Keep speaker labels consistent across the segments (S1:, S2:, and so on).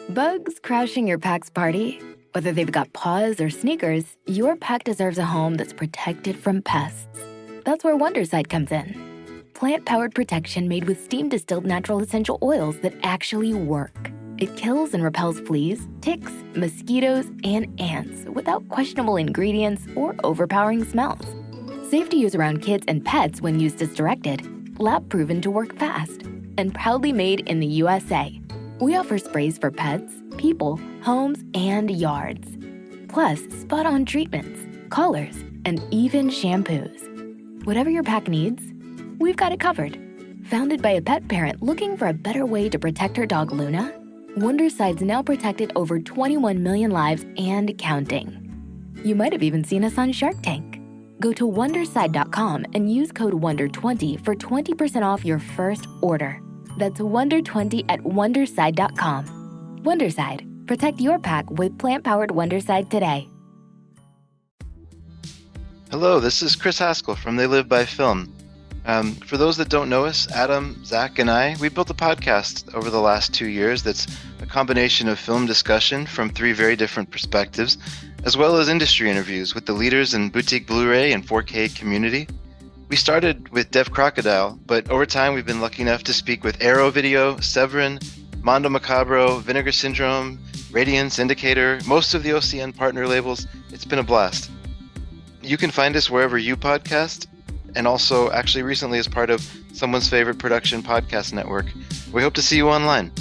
S1: Bugs crashing your pack's party? Whether they've got paws or sneakers, your pack deserves a home that's protected from pests. That's where Wondercide comes in. Plant-powered protection made with steam-distilled natural essential oils that actually work. It kills and repels fleas, ticks, mosquitoes, and ants without questionable ingredients or overpowering smells. Safe to use around kids and pets when used as directed, lab-proven to work fast, and proudly made in the USA. We offer sprays for pets, people, homes, and yards. Plus, spot-on treatments, collars, and even shampoos. Whatever your pack needs, we've got it covered. Founded by a pet parent looking for a better way to protect her dog Luna, Wondercide's now protected over 21 million lives and counting. You might have even seen us on Shark Tank. Go to Wondercide.com and use code WONDER20 for 20% off your first order. That's WONDER20 at Wondercide.com. Wondercide. Protect your pack with plant-powered Wondercide today.
S2: Hello, this is Chris Haskell from They Live by Film. For those that don't know us, Adam, Zach, and I, we built a podcast over the last 2 years that's a combination of film discussion from 3 very different perspectives, as well as industry interviews with the leaders in boutique Blu-ray and 4K community. We started with Deaf Crocodile, but over time we've been lucky enough to speak with Arrow Video, Severin, Mondo Macabro, Vinegar Syndrome, Radiance, Indicator, most of the OCN partner labels. It's been a blast. You can find us wherever you podcast, and also actually recently as part of Someone's Favorite Production Podcast Network. We hope to see you online.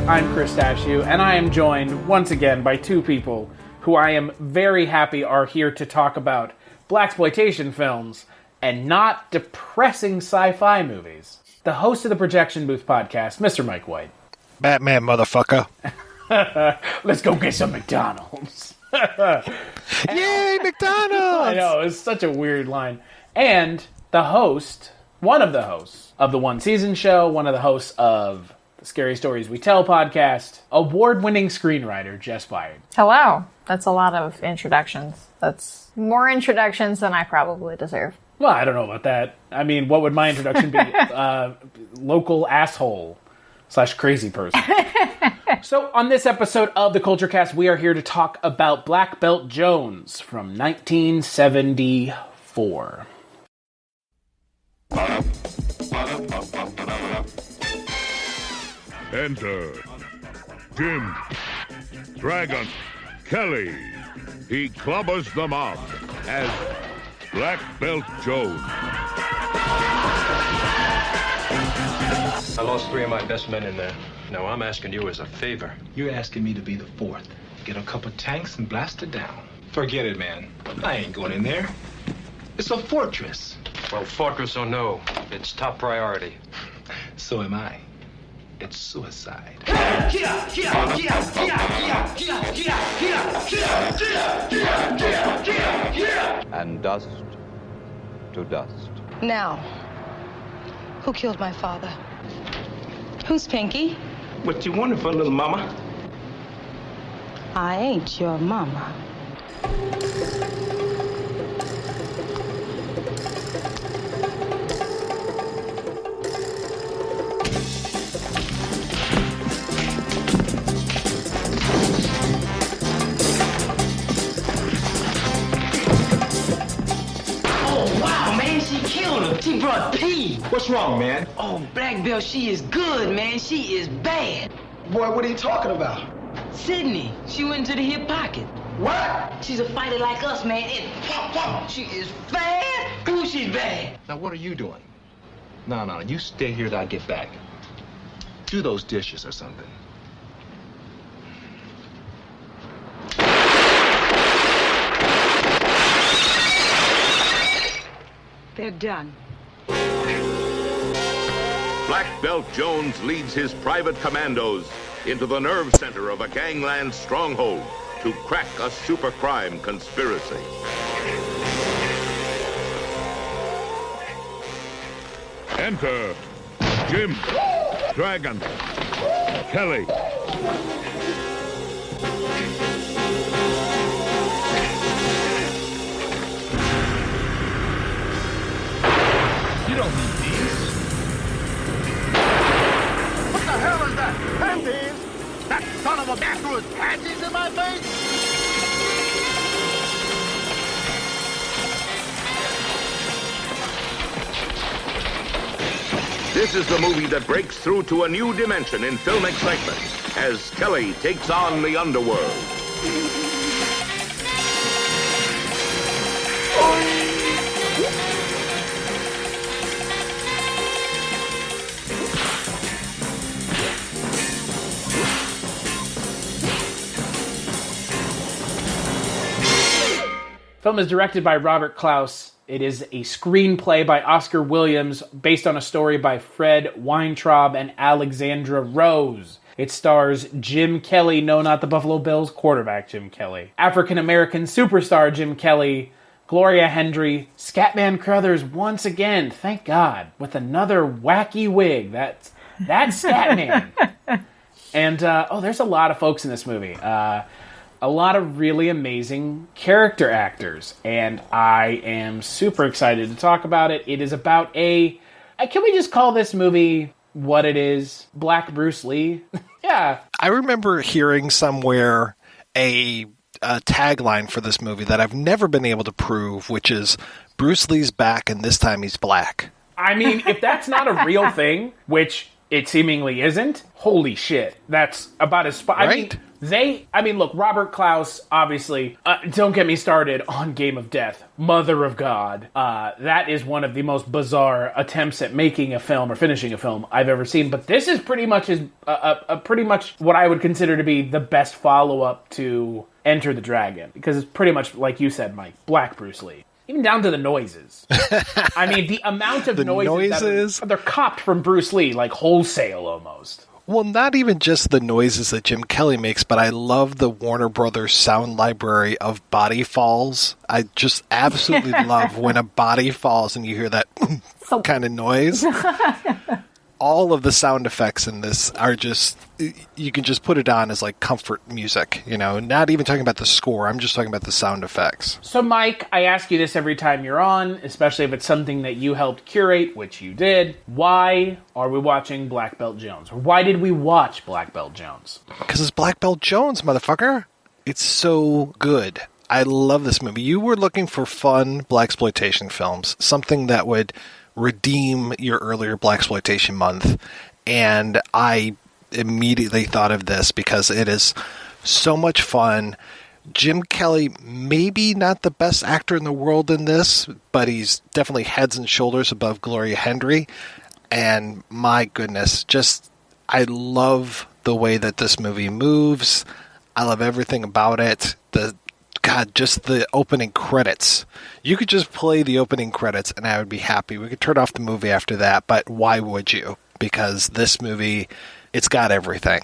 S3: I'm Chris Stachiw, and I am joined once again by 2 people who I am very happy are here to talk about Blaxploitation films and not depressing sci-fi movies. The host of the Projection Booth podcast, Mr. Mike White.
S4: Batman, motherfucker.
S3: Let's go get some McDonald's.
S4: Yay, McDonald's!
S3: I know, it's such a weird line. And the host, one of the hosts of the One Season Show, one of the hosts of the Scary Stories We Tell podcast, award-winning screenwriter, Jess Byard.
S5: Hello. That's a lot of introductions. That's more introductions than I probably deserve.
S3: Well, I don't know about that. I mean, what would my introduction be? Local asshole / crazy person. So, on this episode of the Kulturecast, we are here to talk about Black Belt Jones from 1974.
S6: Enter Jim Dragon Kelly. He clubbers them up as Black Belt Jones.
S7: I lost 3 of my best men in there. Now I'm asking you as a favor.
S8: You're asking me to be the 4th. Get a couple tanks and blast it down. Forget it, man. I ain't going in there. It's a fortress.
S7: Well, fortress or no, it's top priority.
S8: So am I. It's suicide.
S9: And dust to dust.
S10: Now, who killed my father? Who's Pinky?
S8: What you wondering for, little mama?
S10: I ain't your mama.
S11: She brought P.
S8: What's wrong, man?
S11: Oh, Black Belt, she is good, man. She is bad.
S8: Boy, what are you talking about?
S11: Sydney, she went into the hip pocket.
S8: What?
S11: She's a fighter like us, man. And she is bad. Ooh, she's bad.
S8: Now, what are you doing? No, you stay here till I get back. Do those dishes or something.
S10: They're done.
S6: Black Belt Jones leads his private commandos into the nerve center of a gangland stronghold to crack a super crime conspiracy. Enter Jim Dragon Kelly.
S12: You don't need these. What the hell is that? Panties? That son of a bastard with panties in my face?
S6: This is the movie that breaks through to a new dimension in film excitement as Kelly takes on the underworld.
S3: Film is directed by Robert Klaus. It is a screenplay by Oscar Williams based on a story by Fred Weintraub and Alexandra Rose. It stars Jim Kelly, no, not the Buffalo Bills quarterback Jim Kelly, African-American superstar Jim Kelly, Gloria Hendry, Scatman Crothers once again, thank God, with another wacky wig. That's Scatman. And, there's a lot of folks in this movie. A lot of really amazing character actors, and I am super excited to talk about it. It is about can we just call this movie what it is? Black Bruce Lee? Yeah.
S4: I remember hearing somewhere a tagline for this movie that I've never been able to prove, which is Bruce Lee's back and this time he's black.
S3: I mean, if that's not a real thing, which it seemingly isn't, holy shit. That's about as...
S4: Right?
S3: Look, Robert Klaus, obviously, don't get me started on Game of Death, Mother of God. That is one of the most bizarre attempts at making a film or finishing a film I've ever seen. But this is pretty much pretty much what I would consider to be the best follow-up to Enter the Dragon. Because it's pretty much, like you said, Mike, Black Bruce Lee. Even down to the noises. I mean, the amount of noises they're copped from Bruce Lee, like wholesale almost.
S4: Well, not even just the noises that Jim Kelly makes, but I love the Warner Brothers sound library of body falls. I just absolutely love when a body falls and you hear that kind of noise. All of the sound effects in this are just, you can just put it on as like comfort music, not even talking about the score. I'm just talking about the sound effects.
S3: So Mike, I ask you this every time you're on, especially if it's something that you helped curate, which you did. Why are we watching Black Belt Jones? Or why did we watch Black Belt Jones?
S4: Because it's Black Belt Jones, motherfucker. It's so good. I love this movie. You were looking for fun blaxploitation films, something that would redeem your earlier blaxploitation month, and I immediately thought of this because it is so much fun. Jim Kelly, maybe not the best actor in the world in this, but he's definitely heads and shoulders above Gloria Hendry, and my goodness, I love the way that this movie moves. I love everything about it. Just the opening credits. You could just play the opening credits and I would be happy. We could turn off the movie after that, but why would you? Because this movie, it's got everything.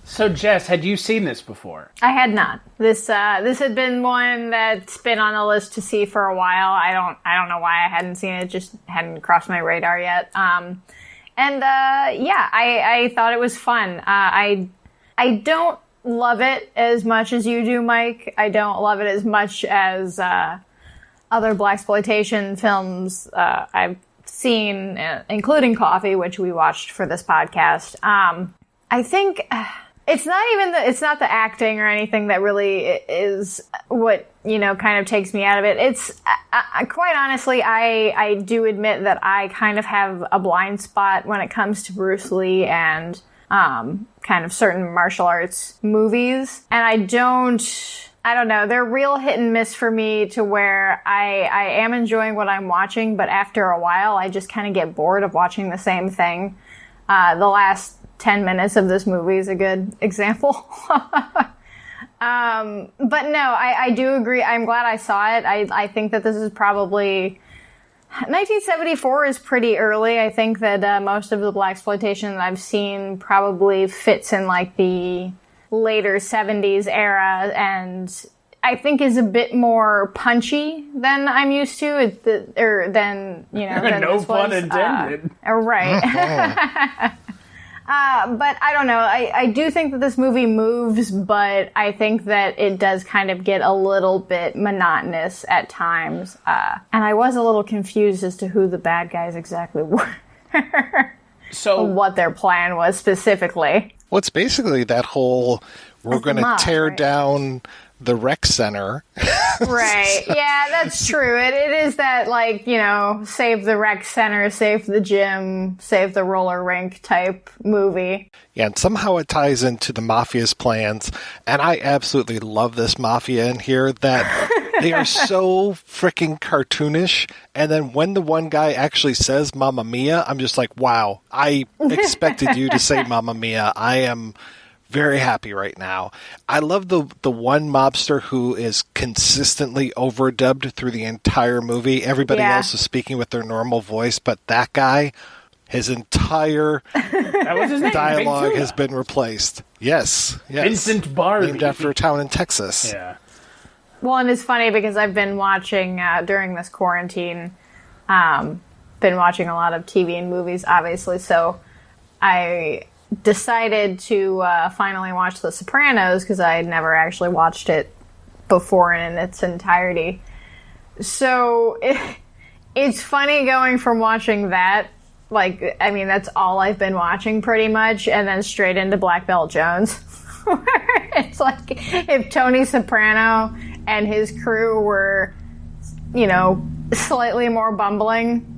S3: So Jess, had you seen this before?
S5: I had not. This had been one that's been on the list to see for a while. I don't know why I hadn't seen it. Just hadn't crossed my radar yet. I thought it was fun. I don't love it as much as you do, Mike. I don't love it as much as other blaxploitation films I've seen, including Coffee, which we watched for this podcast. I think it's not the acting or anything that really is what kind of takes me out of it. It's quite honestly, I do admit that I kind of have a blind spot when it comes to Bruce Lee and kind of certain martial arts movies. And I don't know, they're real hit and miss for me to where I am enjoying what I'm watching, but after a while, I just kind of get bored of watching the same thing. The last 10 minutes of this movie is a good example. But no, I do agree. I'm glad I saw it. I think that this is probably 1974 is pretty early. I think that most of the blaxploitation that I've seen probably fits in like the later 70s era, and I think is a bit more punchy than I'm used to, than
S3: no
S5: this
S3: pun
S5: was.
S3: intended.
S5: Right. But I don't know. I do think that this movie moves, but I think that it does kind of get a little bit monotonous at times. And I was a little confused as to who the bad guys exactly were.
S3: So
S5: what their plan was specifically.
S4: Well, it's basically that whole, we're going to tear down the rec center.
S5: Right. Yeah, that's true. It is that, like, save the rec center, save the gym, save the roller rink type movie.
S4: Yeah, and somehow it ties into the mafia's plans. And I absolutely love this mafia in here, that they are so freaking cartoonish. And then when the one guy actually says Mamma Mia, I'm just like, wow, I expected you to say Mamma Mia. I am very happy right now. I love the one mobster who is consistently overdubbed through the entire movie. Everybody else is speaking with their normal voice, but that guy, his entire
S3: that was his name,
S4: dialogue has been replaced. Yes.
S3: Vincent Barbie.
S4: Named after a town in Texas.
S3: Yeah.
S5: Well, and it's funny because I've been watching, during this quarantine, been watching a lot of TV and movies, obviously, so I decided to finally watch The Sopranos because I had never actually watched it before in its entirety. So it's funny going from watching that, like, I mean, that's all I've been watching pretty much, and then straight into Black Belt Jones. It's like if Tony Soprano and his crew were, slightly more bumbling,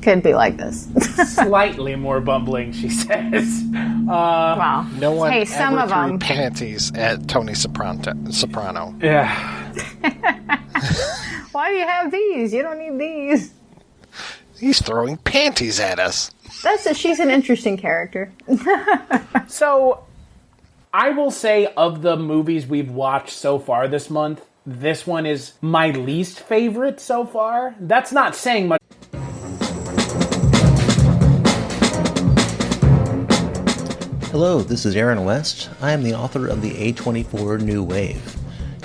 S5: could be like this.
S3: Slightly more bumbling, she says.
S5: Wow.
S4: No one
S5: hey, some
S4: ever
S5: of
S4: threw
S5: them.
S4: panties at Tony Soprano.
S3: Yeah.
S5: Why do you have these? You don't need these.
S4: He's throwing panties at us.
S5: She's an interesting character.
S3: So, I will say of the movies we've watched so far this month, this one is my least favorite so far. That's not saying much.
S13: Hello, this is Aaron West. I am the author of the A24 New Wave.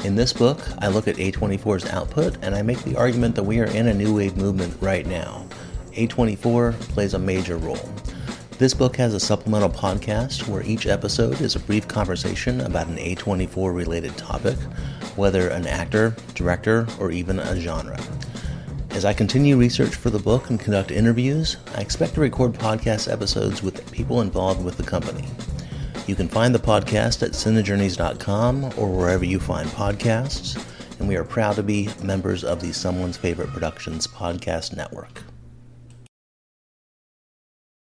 S13: In this book, I look at A24's output and I make the argument that we are in a new wave movement right now. A24 plays a major role. This book has a supplemental podcast where each episode is a brief conversation about an A24 related topic, whether an actor, director, or even a genre. As I continue research for the book and conduct interviews, I expect to record podcast episodes with people involved with the company. You can find the podcast at cinejourneys.com or wherever you find podcasts, and we are proud to be members of the Someone's Favorite Productions podcast network.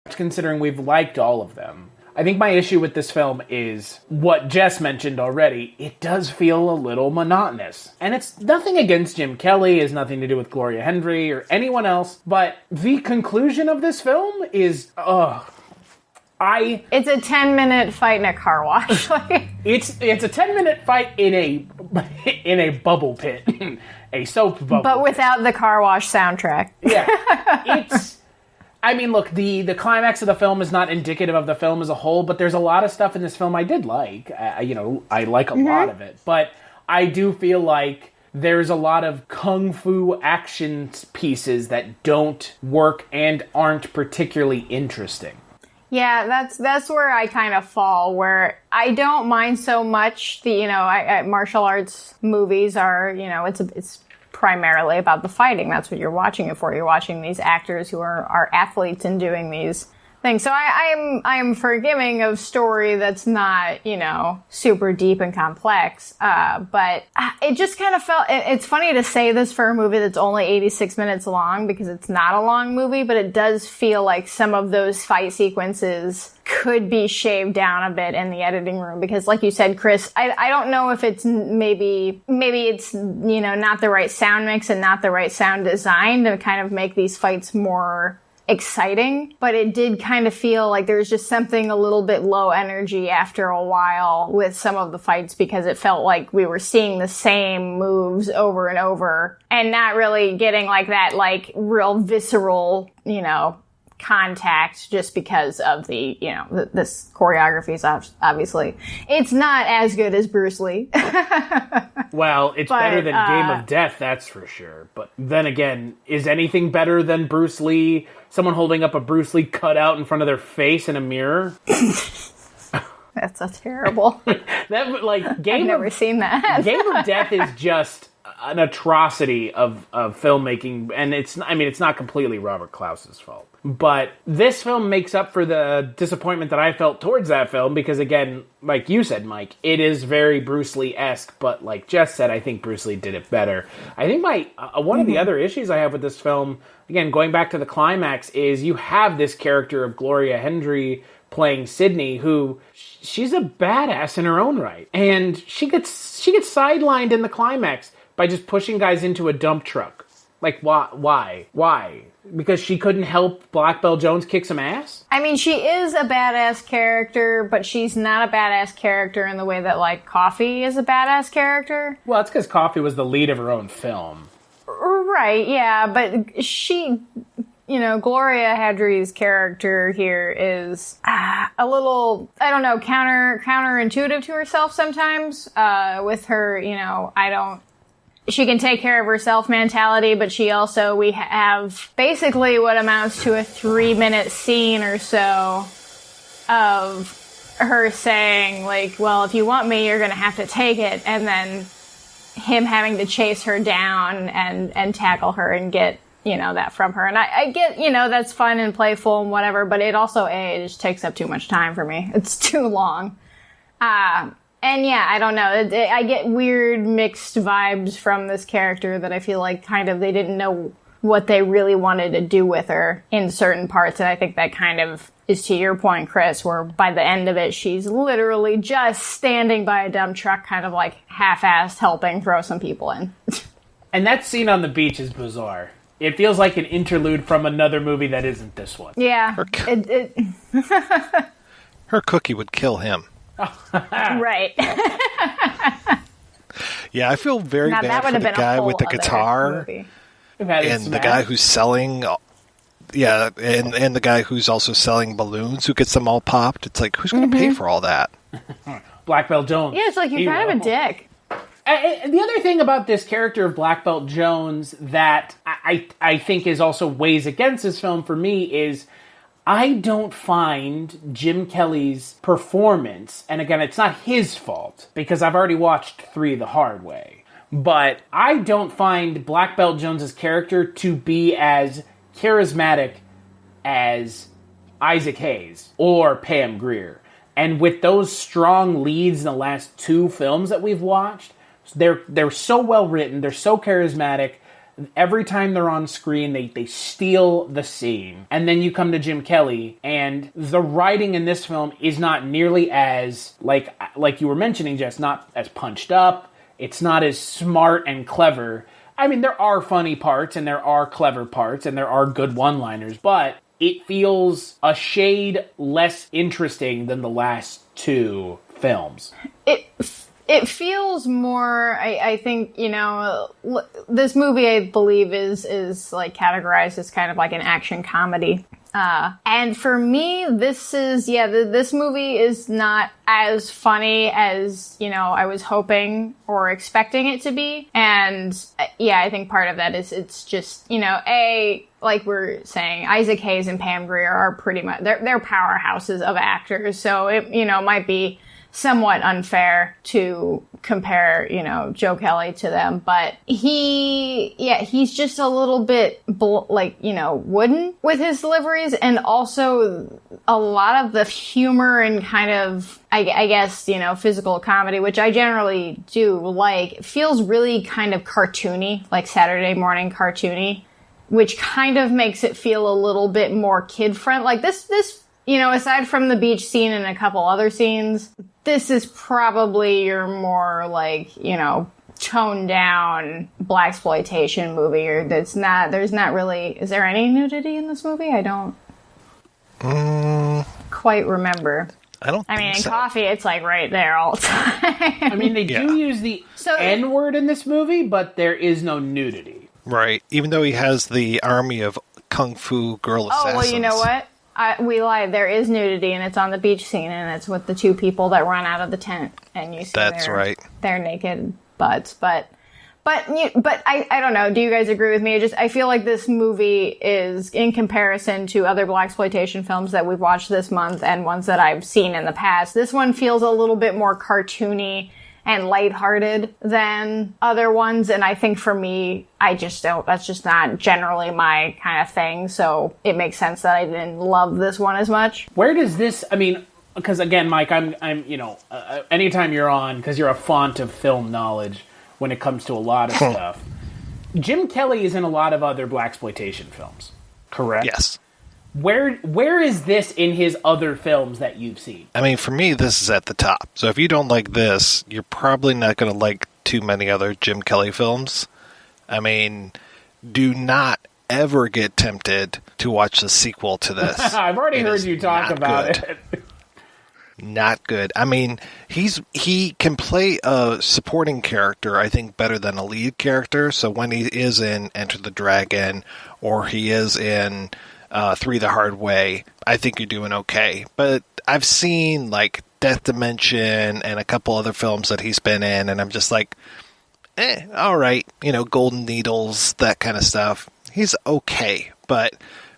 S3: Considering we've liked all of them, I think my issue with this film is what Jess mentioned already. It does feel a little monotonous. And it's nothing against Jim Kelly, it's nothing to do with Gloria Hendry or anyone else, but the conclusion of this film is,
S5: It's a 10-minute fight in a car wash.
S3: It's a 10-minute fight in a bubble pit. A soap bubble.
S5: But without the car wash soundtrack.
S3: Yeah. I mean, look, the climax of the film is not indicative of the film as a whole, but there's a lot of stuff in this film I did like. I like a lot of it. But I do feel like there's a lot of kung fu action pieces that don't work and aren't particularly interesting.
S5: Yeah, that's where I kind of fall, where I don't mind so much the, martial arts movies are, it's primarily about the fighting. That's what you're watching it for. You're watching these actors who are athletes and doing these things. So I am forgiving of story that's not, super deep and complex. But it just kind of felt, it's funny to say this for a movie that's only 86 minutes long because it's not a long movie, but it does feel like some of those fight sequences could be shaved down a bit in the editing room because, like you said, Chris, I don't know if it's maybe it's, not the right sound mix and not the right sound design to kind of make these fights more exciting, but it did kind of feel like there was just something a little bit low energy after a while with some of the fights, because it felt like we were seeing the same moves over and over and not really getting like that like real visceral, you know, contact, just because of the, you know, this choreography is obviously, it's not as good as Bruce Lee.
S3: Well, it's better than Game of Death, that's for sure. But then again, is anything better than Bruce Lee? Someone holding up a Bruce Lee cutout in front of their face in a mirror?
S5: That's a terrible.
S3: That like
S5: I've never seen that.
S3: Game of Death is just an atrocity of filmmaking, and it's not completely Robert Klaus's fault. But this film makes up for the disappointment that I felt towards that film, because again, like you said, Mike, it is very Bruce Lee-esque, but like Jess said, I think Bruce Lee did it better. I think one of the other issues I have with this film, again, going back to the climax, is you have this character of Gloria Hendry playing Sydney, who she's a badass in her own right. And she gets sidelined in the climax by just pushing guys into a dump truck. Like, why? Because she couldn't help Black Belt Jones kick some ass?
S5: I mean, she is a badass character, but she's not a badass character in the way that, like, Coffee is a badass character.
S3: Well, it's because Coffee was the lead of her own film.
S5: Right, yeah, but she, you know, Gloria Hedry's character here is a little, I don't know, counterintuitive to herself sometimes, with her, you know, she can take care of herself mentality, but we have basically what amounts to a 3-minute scene or so of her saying, like, well, if you want me, you're going to have to take it. And then him having to chase her down and tackle her and get, you know, that from her. And I get, you know, that's fun and playful and whatever, but it also, it just takes up too much time for me. It's too long. And yeah, I don't know. I get weird mixed vibes from this character that I feel like kind of they didn't know what they really wanted to do with her in certain parts. And I think that kind of is to your point, Chris, where by the end of it, she's literally just standing by a dump truck, kind of like half-assed helping throw some people in.
S3: And that scene on the beach is bizarre. It feels like an interlude from another movie that isn't this one.
S5: Yeah.
S4: Her cookie would kill him.
S5: Right.
S4: Yeah, I feel very bad for the guy with the guitar and the guy who's selling. Yeah, and the guy who's also selling balloons, who gets them all popped. It's like, who's going to pay for all that?
S3: Black Belt Jones.
S5: Yeah, it's like you're kind of a dick.
S3: And the other thing about this character of Black Belt Jones that I think is also weighs against this film for me is I don't find Jim Kelly's performance, and again, it's not his fault, because I've already watched 3 the hard way, but I don't find Black Belt Jones's character to be as charismatic as Isaac Hayes or Pam Grier. And with those strong leads in the last 2 films that we've watched, they're so well written, they're so charismatic. Every time they're on screen, they steal the scene. And then you come to Jim Kelly, and the writing in this film is not nearly as, like you were mentioning, Jess, not as punched up. It's not as smart and clever. I mean, there are funny parts, and there are clever parts, and there are good one-liners, but it feels a shade less interesting than the last 2 films.
S5: It feels more, I think, you know, this movie, I believe, is like categorized as kind of like an action comedy. And for me, this movie is not as funny as, you know, I was hoping or expecting it to be. And yeah, I think part of that is it's just, you know, like we're saying, Isaac Hayes and Pam Grier are pretty much, they're powerhouses of actors. So it, you know, might be somewhat unfair to compare, you know, Joe Kelly to them, but he's just a little bit wooden with his deliveries, and also a lot of the humor and kind of, I guess, you know, physical comedy, which I generally do like, feels really kind of cartoony, like Saturday morning cartoony, which kind of makes it feel a little bit more kid-friendly. Like this, you know, aside from the beach scene and a couple other scenes, this is probably your more, like, you know, toned down blaxploitation movie, or there's not really. Is there any nudity in this movie? I don't quite remember.
S4: I mean,
S5: in Coffee, it's like right there all the time.
S3: I mean, they do use the N-word in this movie, but there is no nudity.
S4: Right. Even though he has the army of kung fu girl assassins.
S5: Oh, well, you know what? We lied. There is nudity, and it's on the beach scene, and it's with the two people that run out of the tent, and you see their naked butts. But I don't know. Do you guys agree with me? I feel like this movie is, in comparison to other blaxploitation films that we've watched this month and ones that I've seen in the past, this one feels a little bit more cartoony and lighthearted than other ones. And I think for me, that's just not generally my kind of thing. So it makes sense that I didn't love this one as much.
S3: Where does this, because again, Mike, I'm anytime you're on, because you're a font of film knowledge when it comes to a lot of stuff. Jim Kelly is in a lot of other blaxploitation films, correct?
S4: Yes.
S3: Where is this in his other films that you've seen?
S4: I mean, for me, this is at the top. So if you don't like this, you're probably not going to like too many other Jim Kelly films. I mean, do not ever get tempted to watch the sequel to this.
S3: I've already heard you talk about it.
S4: Not good. I mean, he can play a supporting character, I think, better than a lead character. So when he is in Enter the Dragon, or he is in 3 the Hard Way, I think you're doing okay. But I've seen, like, Death Dimension and a couple other films that he's been in, and I'm just like, all right. Golden Needles, that kind of stuff. He's okay. But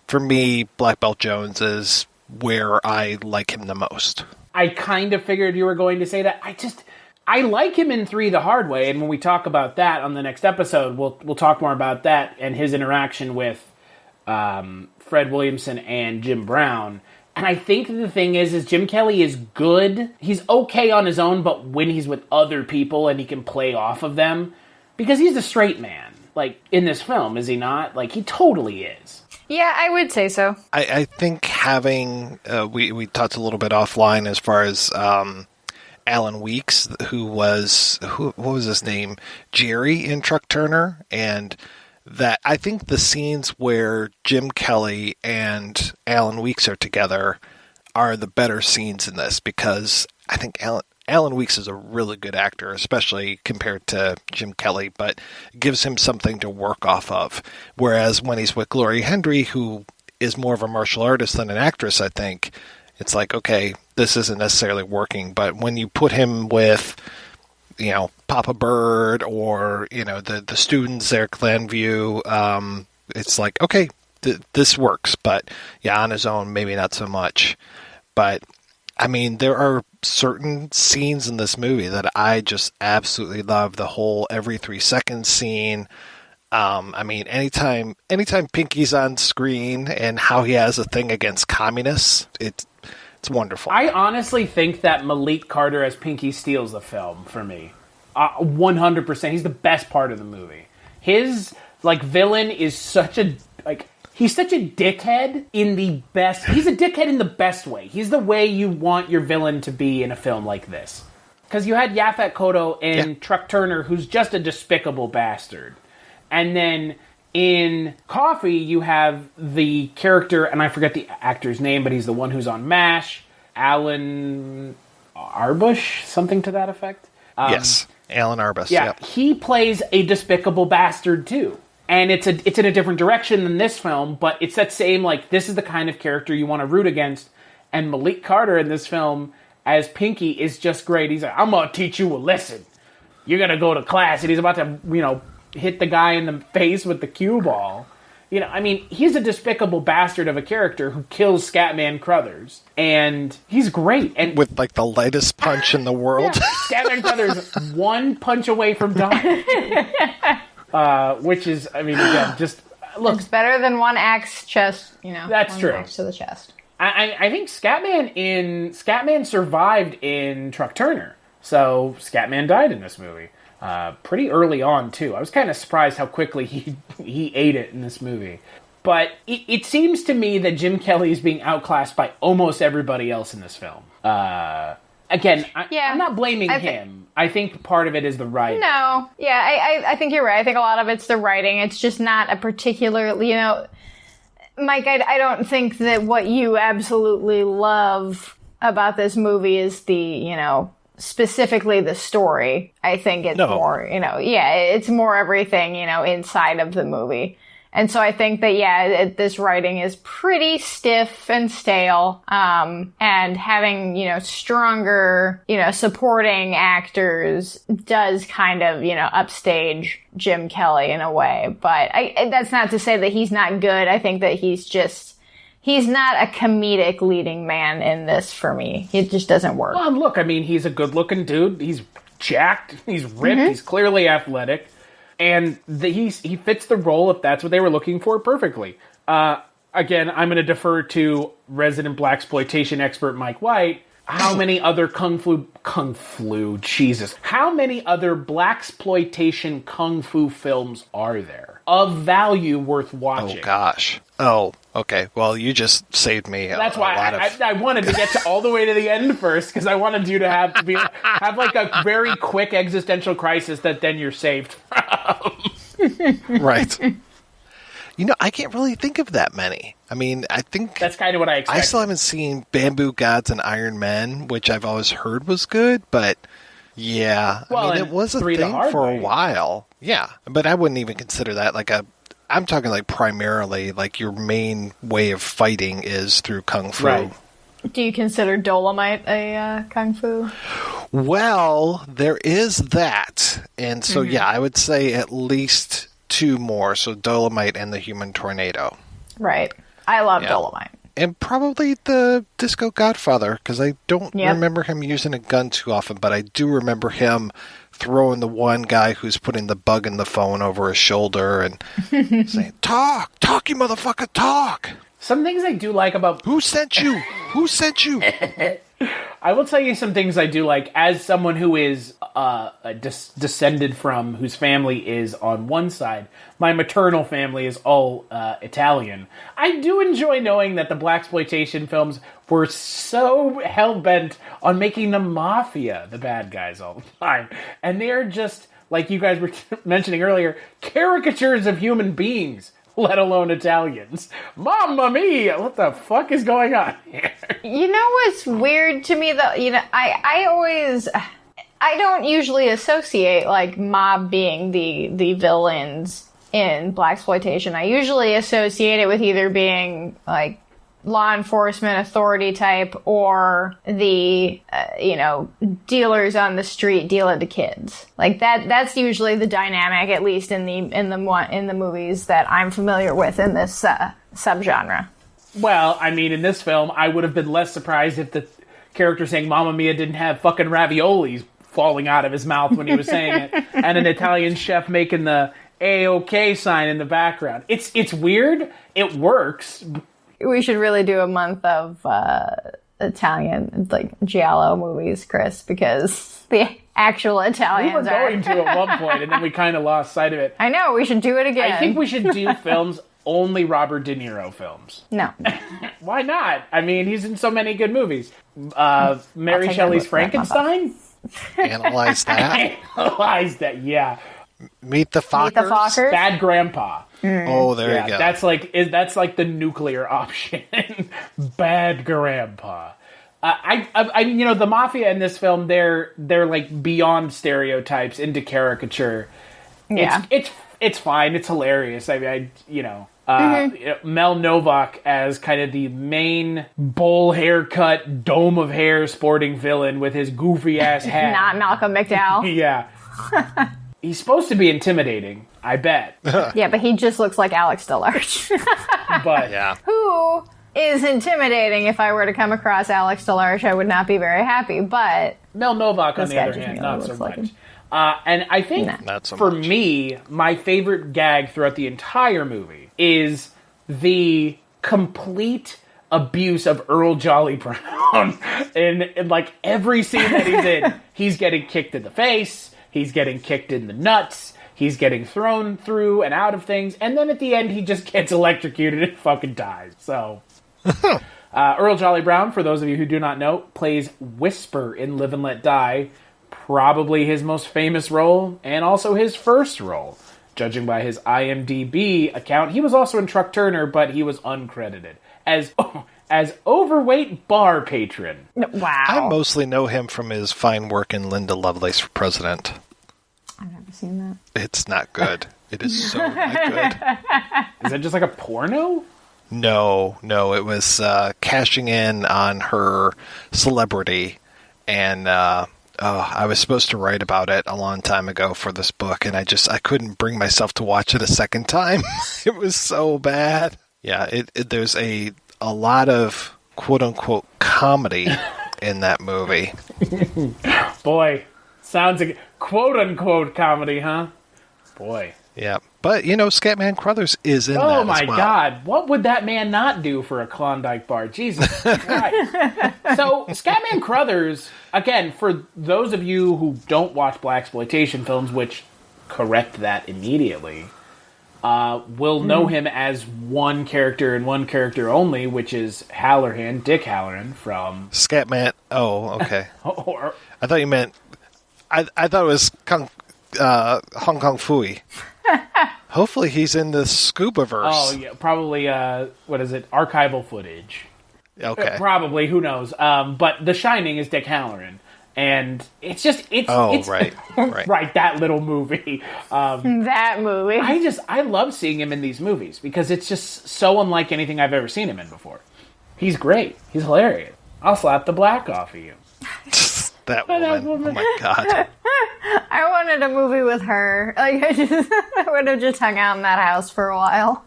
S4: for me, Black Belt Jones is where I like him the most.
S3: I kind of figured you were going to say that. I like him in 3 the Hard Way, and when we talk about that on the next episode, we'll talk more about that and his interaction with Fred Williamson and Jim Brown. And I think the thing is Jim Kelly is good. He's okay on his own, but when he's with other people and he can play off of them, because he's a straight man, like, in this film, is he not? Like, he totally is.
S5: Yeah, I would say so.
S4: I think having, we talked a little bit offline as far as Alan Weeks, what was his name? Jerry in Truck Turner, and that I think the scenes where Jim Kelly and Alan Weeks are together are the better scenes in this, because I think Alan Weeks is a really good actor, especially compared to Jim Kelly, but gives him something to work off of. Whereas when he's with Gloria Hendry, who is more of a martial artist than an actress, I think, it's like, okay, this isn't necessarily working. But when you put him with, Papa Bird or, the students there at Glenview, it's like, okay, this works. But yeah, on his own, maybe not so much. But I mean, there are certain scenes in this movie that I just absolutely love. The whole every 3 seconds scene. I mean, anytime Pinky's on screen and how he has a thing against communists, it's wonderful.
S3: I honestly think that Malik Carter as Pinky steals the film for me. 100%. He's the best part of the movie. His, villain is such a, he's such a dickhead in the best... He's a dickhead in the best way. He's the way you want your villain to be in a film like this. Because you had Yaphet Kotto in Truck Turner, who's just a despicable bastard. And then in Coffee, you have the character, and I forget the actor's name, but he's the one who's on MASH, Alan Arbush, something to that effect.
S4: Yes, Alan Arbus.
S3: Yeah,
S4: yep.
S3: He plays a despicable bastard, too. And it's in a different direction than this film, but it's that same, this is the kind of character you want to root against. And Malik Carter in this film as Pinky is just great. He's like, I'm going to teach you a lesson. You're going to go to class. And he's about to, hit the guy in the face with the cue ball. He's a despicable bastard of a character who kills Scatman Crothers. And he's great. And
S4: with, the lightest punch in the world.
S3: Yeah, Scatman Crothers, one punch away from dying. Which is, again, just look.
S5: It's better than one axe chest,
S3: That's
S5: one
S3: true.
S5: Axe to the chest.
S3: I think Scatman survived in Truck Turner, so Scatman died in this movie pretty early on too. I was kind of surprised how quickly he ate it in this movie. But it seems to me that Jim Kelly is being outclassed by almost everybody else in this film. again, I'm not blaming him. I think part of it is the writing.
S5: No. Yeah, I think you're right. I think a lot of it's the writing. It's just not a particular, Mike, I don't think that what you absolutely love about this movie is the, specifically the story. I think it's more, it's more everything, inside of the movie. And so I think that, this writing is pretty stiff and stale. And having, stronger, supporting actors does kind of, upstage Jim Kelly in a way. But that's not to say that he's not good. I think that he's not a comedic leading man in this for me. It just doesn't work.
S3: Well, look, he's a good looking dude. He's jacked. He's ripped. He's clearly athletic. And he fits the role, if that's what they were looking for, perfectly. Again, I'm going to defer to resident Blaxploitation expert Mike White. How many other how many other Blaxploitation kung fu films are there of value worth watching?
S4: Oh, gosh. Oh, okay. Well, you just saved me.
S3: That's why I wanted to get to all the way to the end first, because I wanted you to have like a very quick existential crisis that then you're saved from.
S4: Right. I can't really think of that many. I think
S3: that's kind of what I expected.
S4: I still haven't seen Bamboo Gods and Iron Men, which I've always heard was good, but yeah.
S3: Well,
S4: it was a thing for a while. Yeah, but I wouldn't even consider that I'm talking like primarily like your main way of fighting is through kung fu.
S3: Right.
S5: Do you consider Dolomite a kung fu?
S4: Well, there is that. And so, yeah, I would say at least two more. So Dolomite and the Human Tornado.
S5: Right. I love Dolomite.
S4: And probably the Disco Godfather, because I don't remember him using a gun too often, but I do remember him throwing the one guy who's putting the bug in the phone over his shoulder and saying, talk, you motherfucker, talk.
S3: Some things I do like about...
S4: Who sent you? Who sent you?
S3: I will tell you some things I do like as someone who is descended from, whose family is on one side. My maternal family is all Italian. I do enjoy knowing that the Blaxploitation films were so hell-bent on making the mafia the bad guys all the time. And they're just, like you guys were mentioning earlier, caricatures of human beings, let alone Italians. Mamma mia! What the fuck is going on here?
S5: You know what's weird to me, though? I don't usually associate, like, mob being the villains in Blaxploitation. I usually associate it with either being, like, law enforcement authority type or the, dealers on the street dealing to kids. Like, that's usually the dynamic, at least in the movies that I'm familiar with in this subgenre.
S3: Well, in this film, I would have been less surprised if the character saying Mamma Mia didn't have fucking raviolis falling out of his mouth when he was saying it, and an Italian chef making the A-OK sign in the background. It's weird. It works.
S5: We should really do a month of Italian, like, giallo movies, Chris, because the actual Italians
S3: We were going to at one point, and then we kind of lost sight of it.
S5: I know, we should do it again.
S3: I think we should do films, only Robert De Niro films.
S5: No.
S3: Why not? He's in so many good movies. Mary Shelley's Frankenstein?
S4: Analyze that.
S3: Analyze that, yeah.
S4: Meet the Fockers.
S3: Bad Grandpa.
S4: Oh, there you go.
S3: That's like the nuclear option. Bad Grandpa. The mafia in this film, they're like beyond stereotypes into caricature.
S5: Yeah.
S3: It's fine. It's hilarious. Mel Novak as kind of the main bowl haircut, dome of hair sporting villain with his goofy ass hat.
S5: Not Malcolm McDowell.
S3: Yeah. He's supposed to be intimidating, I bet.
S5: Yeah, but he just looks like Alex DeLarge.
S3: But
S4: yeah.
S5: Who is intimidating? If I were to come across Alex DeLarge, I would not be very happy, but...
S3: Mel Novak, on the other hand, not so much. And I think, for me, my favorite gag throughout the entire movie is the complete abuse of Earl Jolly Brown. in like every scene that he's in, he's getting kicked in the face, he's getting kicked in the nuts, he's getting thrown through and out of things, and then at the end he just gets electrocuted and fucking dies. So Earl Jolly Brown, for those of you who do not know, plays Whisper in Live and Let Die. Probably his most famous role, and also his first role. Judging by his IMDb account, he was also in Truck Turner, but he was uncredited as overweight bar patron.
S5: Wow.
S4: I mostly know him from his fine work in Linda Lovelace for President.
S5: I've never seen that.
S4: It's not good. It is so not good.
S3: Is that just like a porno?
S4: No. It was cashing in on her celebrity, and I was supposed to write about it a long time ago for this book, and I couldn't bring myself to watch it a second time. It was so bad. Yeah, there's a lot of quote-unquote comedy in that movie.
S3: Boy, sounds like quote-unquote comedy, huh? Boy.
S4: Yeah, but, Scatman Crothers is in that
S3: Oh,
S4: as
S3: my
S4: well.
S3: God. What would that man not do for a Klondike bar? Jesus Christ. So, Scatman Crothers, again, for those of you who don't watch blaxploitation films, which correct that immediately, will know him as one character and one character only, which is Halloran, Dick Halloran from...
S4: Scatman. Oh, okay. I thought you meant... I thought it was Hong Kong Phooey. Hopefully he's in the Scubaverse.
S3: Oh, yeah, probably, archival footage.
S4: Okay.
S3: Probably, who knows. But The Shining is Dick Halloran. And it's
S4: right.
S3: Right, that little movie.
S5: That movie.
S3: I love seeing him in these movies because it's just so unlike anything I've ever seen him in before. He's great. He's hilarious. I'll slap the black off of you.
S4: That woman. Oh my God.
S5: I wanted a movie with her. I would have just hung out in that house for a while.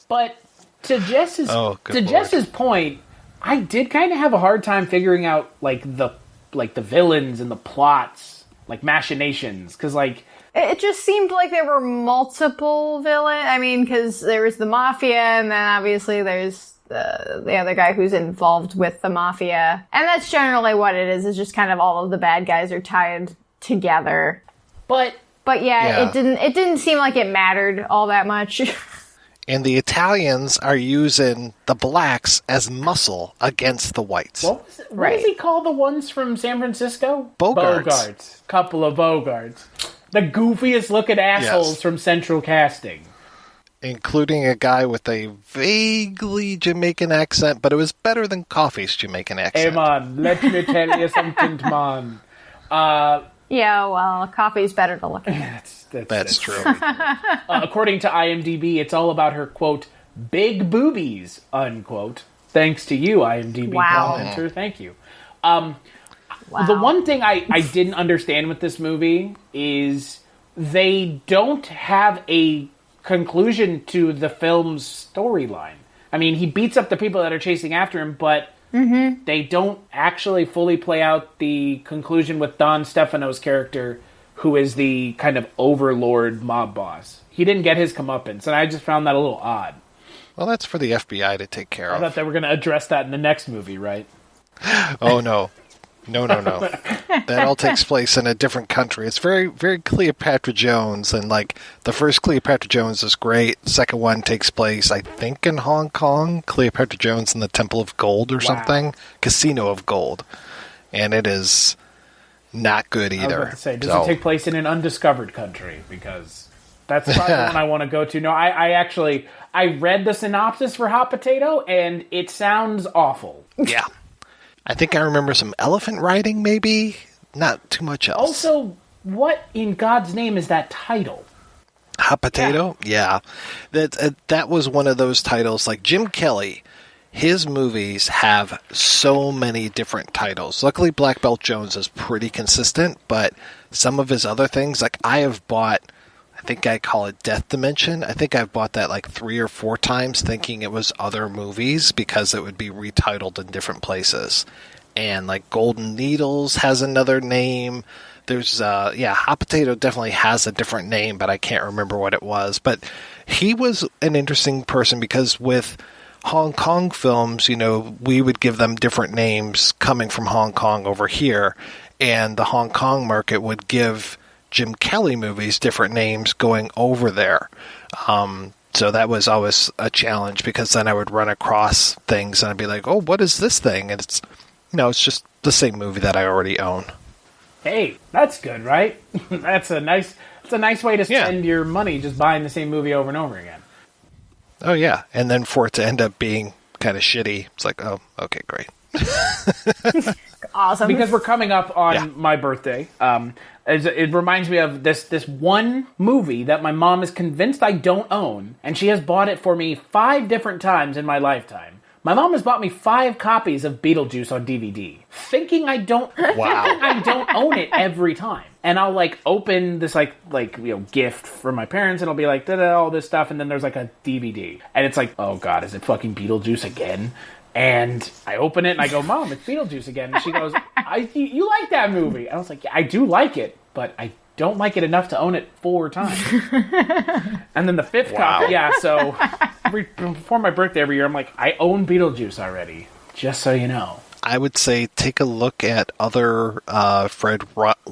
S3: But to Jess's point, I did kind of have a hard time figuring out the villains and the plots, machinations, because
S5: it just seemed like there were multiple villains. I mean, because there was the mafia, and then obviously there's the other guy who's involved with the mafia, and that's generally what it is. It's just kind of all of the bad guys are tied together. But yeah. it didn't seem like it mattered all that much.
S4: And the Italians are using the blacks as muscle against the whites.
S3: What does he call the ones from San Francisco?
S4: Bogarts.
S3: Couple of Bogarts. The goofiest looking assholes from Central Casting.
S4: Including a guy with a vaguely Jamaican accent, but it was better than Coffee's Jamaican accent.
S3: Hey man, let me tell you something, man.
S5: Yeah, well, Coffee's better to look at.
S4: That's true.
S3: According to IMDb, it's all about her, quote, big boobies, unquote. Thanks to you, IMDb commenter. Thank you. The one thing I didn't understand with this movie is they don't have a conclusion to the film's storyline. I mean, he beats up the people that are chasing after him, but they don't actually fully play out the conclusion with Don Stefano's character, who is the kind of overlord mob boss. He didn't get his comeuppance, and I just found that a little odd.
S4: Well, that's for the FBI to take care of.
S3: I thought they were going to address that in the next movie, right?
S4: Oh, no. No. That all takes place in a different country. It's very, very Cleopatra Jones, and the first Cleopatra Jones is great. The second one takes place, I think, in Hong Kong. Cleopatra Jones and the Temple of Gold or something. Casino of Gold. And it is not good either. I was
S3: about to say, does it take place in an undiscovered country? Because that's probably the one I want to go to. No, I read the synopsis for Hot Potato, and it sounds awful.
S4: Yeah. I think I remember some elephant riding, maybe. Not too much else.
S3: Also, what in God's name is that title?
S4: Hot Potato? Yeah. That was one of those titles. Like Jim Kelly, his movies have so many different titles. Luckily, Black Belt Jones is pretty consistent, but some of his other things, I have bought, I think I call it Death Dimension. I think I've bought that 3 or 4 times thinking it was other movies because it would be retitled in different places. And Golden Needles has another name. There's, Hot Potato definitely has a different name, but I can't remember what it was. But he was an interesting person because with Hong Kong films, we would give them different names coming from Hong Kong over here. And the Hong Kong market would give Jim Kelly movies different names going over there. So that was always a challenge, because then I would run across things and I'd be like, oh, what is this thing? And it's just the same movie that I already own.
S3: Hey, that's good, right? It's a nice way to spend your money, just buying the same movie over and over again.
S4: Oh, yeah. And then for it to end up being kind of shitty, it's like, oh, okay, great.
S5: Awesome.
S3: Because we're coming up on my birthday. It reminds me of this one movie that my mom is convinced I don't own, and she has bought it for me 5 different times in my lifetime. My mom has bought me 5 copies of Beetlejuice on DVD, thinking I don't own it every time. And I'll open this gift from my parents, and I'll be like, all this stuff, and then there's a DVD, and it's like, oh god, is it fucking Beetlejuice again? And I open it and I go, Mom, it's Beetlejuice again. And she goes, you like that movie? And I was like, yeah, I do like it, but I don't like it enough to own it 4 times. And then the 5th copy, so before my birthday every year, I'm like, I own Beetlejuice already, just so you know.
S4: I would say take a look at other Fred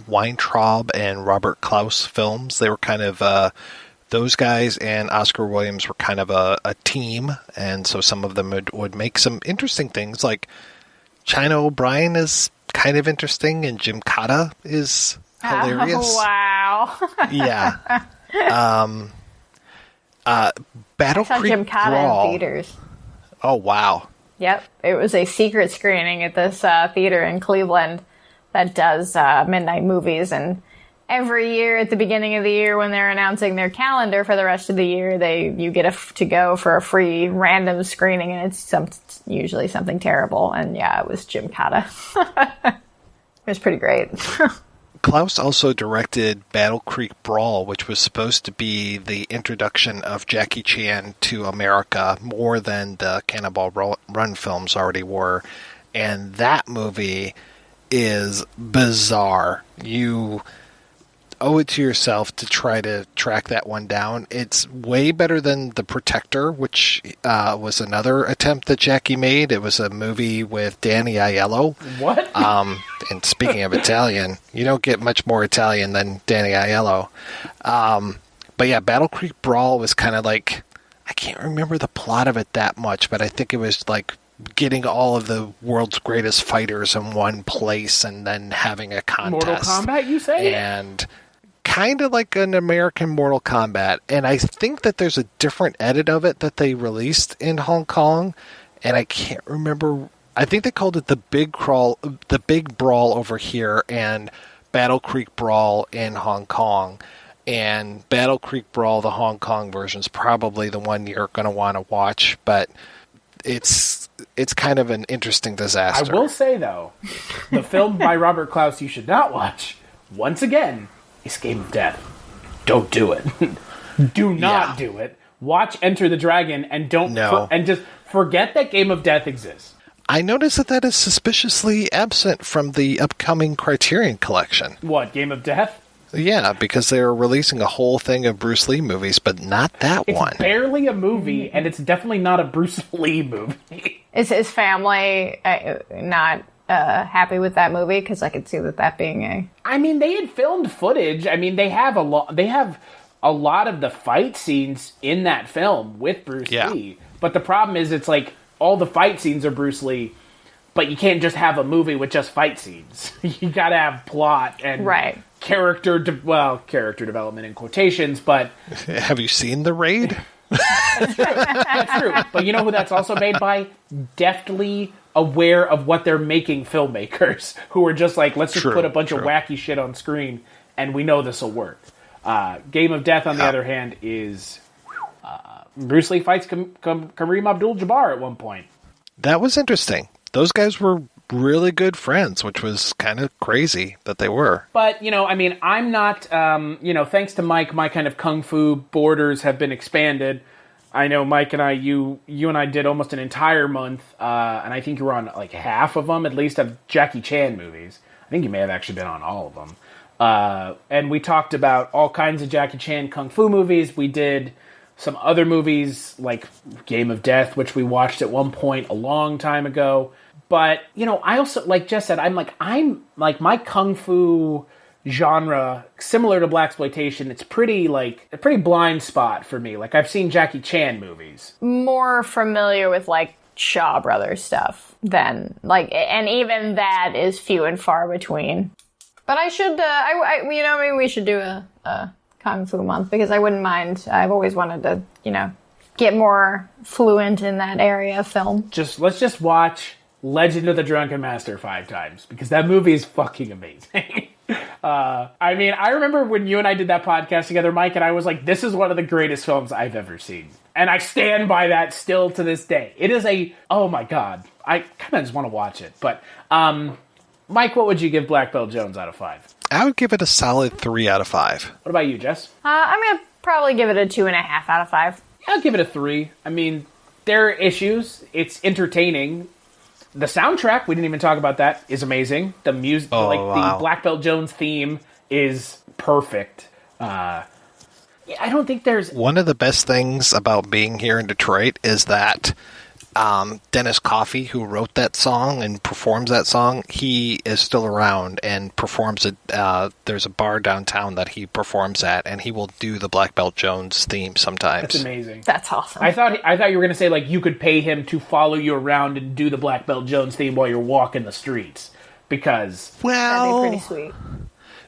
S4: Weintraub and Robert Klaus films. They were kind of... those guys and Oscar Williams were kind of a team, and so some of them would make some interesting things, like China O'Brien is kind of interesting, and Jim Cotta is hilarious.
S5: Oh, wow.
S4: Yeah. Battle Creek
S5: Jim Cotta
S4: Brawl.
S5: in theaters.
S4: Oh, wow.
S5: Yep. It was a secret screening at this theater in Cleveland that does midnight movies, and every year at the beginning of the year when they're announcing their calendar for the rest of the year, you get to go for a free random screening, and it's usually something terrible. And yeah, it was Jim Cotta. It was pretty great.
S4: Klaus also directed Battle Creek Brawl, which was supposed to be the introduction of Jackie Chan to America more than the Cannonball Run films already were. And that movie is bizarre. You owe it to yourself to try to track that one down. It's way better than The Protector, which was another attempt that Jackie made. It was a movie with Danny Aiello.
S3: What?
S4: And speaking of Italian, you don't get much more Italian than Danny Aiello. But yeah, Battle Creek Brawl was kind of like, I can't remember the plot of it that much, but I think it was like getting all of the world's greatest fighters in one place and then having a contest.
S3: Mortal Kombat, you say?
S4: And kind of like an American Mortal Kombat. And I think that there's a different edit of it that they released in Hong Kong, and I can't remember. I think they called it the Big Brawl over here, and Battle Creek Brawl in Hong Kong. And Battle Creek Brawl, the Hong Kong version, is probably the one you're going to want to watch, but it's kind of an interesting disaster.
S3: I will say, though, the film by Robert Klaus you should not watch, once again, is Game of Death. Don't do it. Do not do it. Watch Enter the Dragon and and just forget that Game of Death exists.
S4: I noticed that is suspiciously absent from the upcoming Criterion collection.
S3: What, Game of Death?
S4: Yeah, because they're releasing a whole thing of Bruce Lee movies, but not that one.
S3: It's barely a movie, and it's definitely not a Bruce Lee movie.
S5: Is his family not happy with that movie? Because I could see that being a...
S3: I mean, they had filmed footage. I mean, they have a lot of the fight scenes in that film with Bruce Lee. But the problem is, it's like all the fight scenes are Bruce Lee, but you can't just have a movie with just fight scenes. You gotta have plot and character development in quotations, but...
S4: Have you seen The Raid?
S3: That's true. But you know who that's also made by? Deftly aware of what they're making filmmakers who are just like, let's just put a bunch of wacky shit on screen and we know this will work. Game of Death, on the other hand, is Bruce Lee fights Kareem Abdul-Jabbar at one point.
S4: That was interesting. Those guys were really good friends, which was kind of crazy that they were.
S3: But, I mean, I'm not, thanks to Mike, my kind of kung fu borders have been expanded. I know Mike and I, you and I did almost an entire month, and I think you were on like half of them, at least, of Jackie Chan movies. I think you may have actually been on all of them. And we talked about all kinds of Jackie Chan kung fu movies. We did some other movies like Game of Death, which we watched at one point a long time ago. But, I also, like Jess said, I'm like my kung fu genre similar to blaxploitation, it's pretty like a pretty blind spot for me. Like I've seen Jackie Chan movies.
S5: More familiar with like Shaw Brothers stuff than like, and even that is few and far between. But I should, maybe we should do a Kung Fu month, because I wouldn't mind. I've always wanted to, get more fluent in that area of film.
S3: Let's just watch Legend of the Drunken Master 5 times, because that movie is fucking amazing. I remember when you and I did that podcast together, Mike, and I was like, this is one of the greatest films I've ever seen. And I stand by that still to this day. It is oh my God. I kind of just want to watch it. But, Mike, what would you give Black Belt Jones out of 5?
S4: I would give it a solid 3 out of 5.
S3: What about you, Jess?
S5: I'm going to probably give it a 2.5 out of 5.
S3: I'll give it a 3. I mean, there are issues. It's entertaining. The soundtrack, we didn't even talk about that, is amazing. The music, the Black Belt Jones theme is perfect. I don't think there's...
S4: One of the best things about being here in Detroit is that Dennis Coffey, who wrote that song and performs that song, he is still around and performs it. There's a bar downtown that he performs at, and he will do the Black Belt Jones theme sometimes.
S3: That's amazing.
S5: That's awesome.
S3: I thought you were going to say like you could pay him to follow you around and do the Black Belt Jones theme while you're walking the streets, because
S4: well,
S5: that'd be pretty sweet.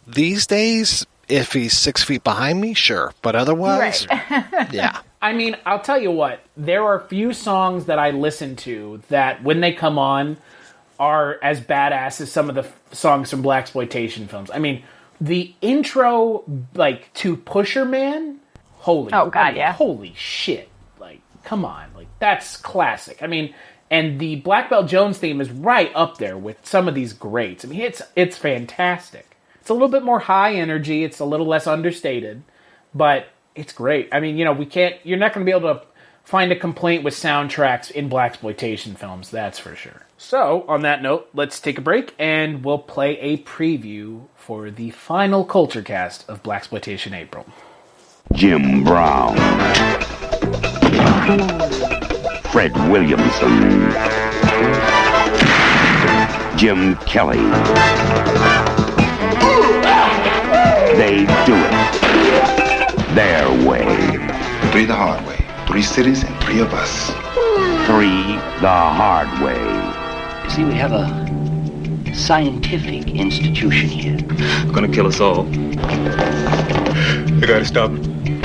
S4: These days, if he's 6 feet behind me, sure, but otherwise,
S5: right.
S4: Yeah.
S3: I mean, I'll tell you what, there are a few songs that I listen to that, when they come on, are as badass as some of the songs from blaxploitation films. I mean, the intro, like, to Pusher Man, holy shit. Like, come on. Like, that's classic. I mean, and the Black Belt Jones theme is right up there with some of these greats. I mean, it's fantastic. It's a little bit more high energy, it's a little less understated, but... it's great. I mean, you're not going to be able to find a complaint with soundtracks in blaxploitation films, that's for sure. So, on that note, let's take a break, and we'll play a preview for the final Kulturecast of Blaxploitation April.
S14: Jim Brown. Fred Williamson. Jim Kelly. They do it their way.
S15: 3 the hard way. 3 cities and 3 of us.
S14: 3 the hard way.
S16: You see, we have a scientific institution here.
S8: Gonna kill us all. You gotta stop him.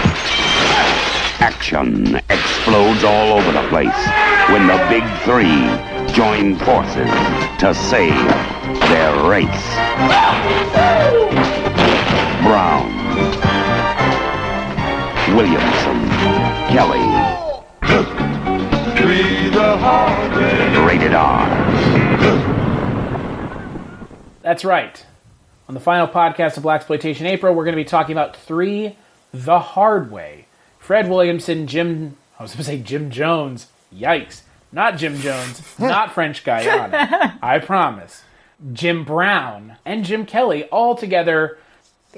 S14: Action explodes all over the place when the big 3 join forces to save their race. Brown, Williamson, Kelly.
S12: 3 the hard way.
S14: Rated R.
S3: That's right. On the final podcast of Blaxploitation April, we're going to be talking about 3 the hard way. Fred Williamson, Jim Jones. Yikes. Not Jim Jones. Not French Guiana. I promise. Jim Brown and Jim Kelly all together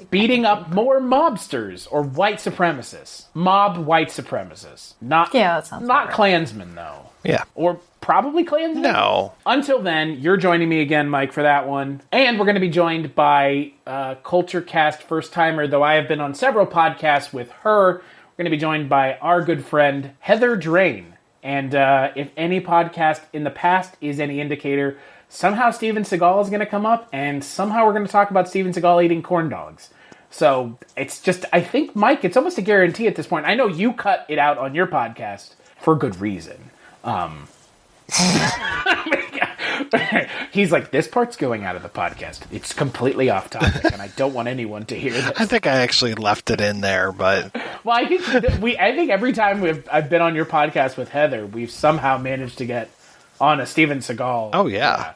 S3: beating up more mobsters or white supremacists. Mob white supremacists.
S5: That sounds
S3: not
S5: right.
S3: Klansmen, though.
S4: Yeah.
S3: Or probably Klansmen?
S4: No.
S3: Until then, you're joining me again, Mike, for that one. And we're going to be joined by Kulturecast first-timer, though I have been on several podcasts with her. We're going to be joined by our good friend, Heather Drain. And if any podcast in the past is any indicator, somehow Steven Seagal is going to come up, and somehow we're going to talk about Steven Seagal eating corn dogs. So it's just, I think, Mike, it's almost a guarantee at this point. I know you cut it out on your podcast for good reason. He's like, this part's going out of the podcast. It's completely off topic, and I don't want anyone to hear this.
S4: I think I actually left it in there, but...
S3: Well, I think every time I've been on your podcast with Heather, we've somehow managed to get on a Steven Seagal.
S4: Oh, yeah.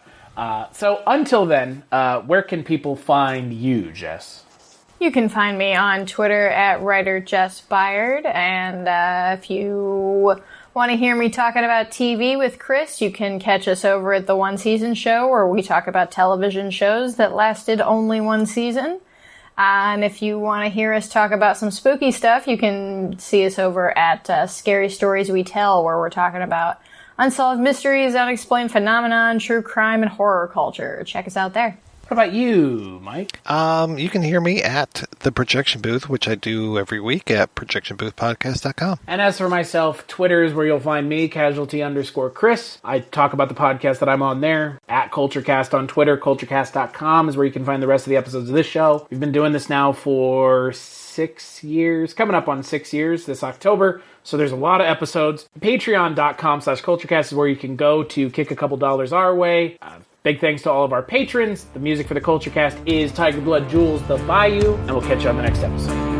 S3: So until then, where can people find you, Jess?
S5: You can find me on Twitter at WriterJessByard, and if you want to hear me talking about TV with Chris, you can catch us over at the One Season Show, where we talk about television shows that lasted only one season. And if you want to hear us talk about some spooky stuff, you can see us over at Scary Stories We Tell, where we're talking about unsolved mysteries, unexplained phenomenon, true crime, and horror culture. Check us out there.
S3: What about you, Mike?
S4: You can hear me at the Projection Booth, which I do every week at projectionboothpodcast.com.
S3: And as for myself, Twitter is where you'll find me, casualty_Chris. I talk about the podcast that I'm on there, at Kulturecast on Twitter. Kulturecast.com is where you can find the rest of the episodes of this show. We've been doing this now for 6 years, coming up on 6 years this October. So there's a lot of episodes. Patreon.com/Kulturecast is where you can go to kick a couple dollars our way. Big thanks to all of our patrons. The music for the Kulturecast is Tiger Blood Jules the Bayou, and we'll catch you on the next episode.